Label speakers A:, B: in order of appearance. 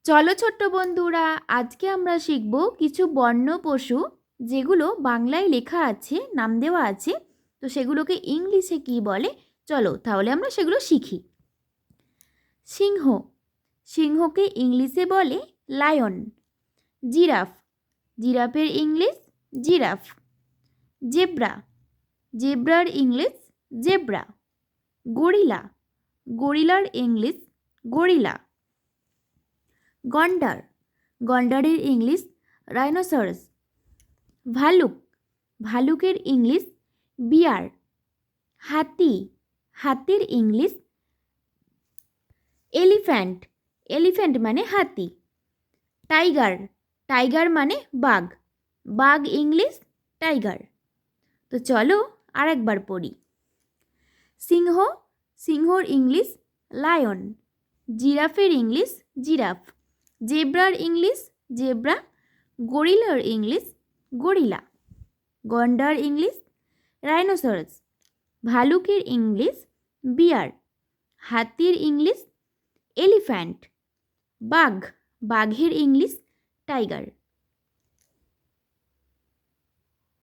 A: চলো ছোট্ট বন্ধুরা, আজকে আমরা শিখব কিছু বন্য পশু যেগুলো বাংলায় লেখা আছে, নাম দেওয়া আছে। তো সেগুলোকে ইংলিশে কি বলে, চলো তাহলে আমরা সেগুলো শিখি। সিংহ, সিংহকে ইংলিশে বলে লায়ন। জিরাফ, জিরাফের ইংলিশ জিরাফ। জেব্রা, জেব্রার ইংলিশ জেব্রা। গরিলা, গরিলার ইংলিশ গরিলা। গন্ডার, গন্ডারের ইংলিশ রাইনোসরাস। ভালুক, ভালুকের ইংলিশ বিয়ার। হাতি, হাতির ইংলিশ এলিফ্যান্ট, এলিফ্যান্ট মানে হাতি। টাইগার, টাইগার মানে বাঘ, বাঘ ইংলিশ টাইগার। তো চলো আর একবার পড়ি। সিংহ, সিংহর ইংলিশ লায়ন। জিরাফের ইংলিশ জিরাফ। জেব্রার ইংলিশ জেব্রা। গরিলার ইংলিশ গরিলা। গন্ডার ইংলিশ রাইনোসরাস। ভালুকের ইংলিশ বিয়ার। হাতির ইংলিশ এলিফ্যান্ট। বাঘ, বাঘের ইংলিশ টাইগার।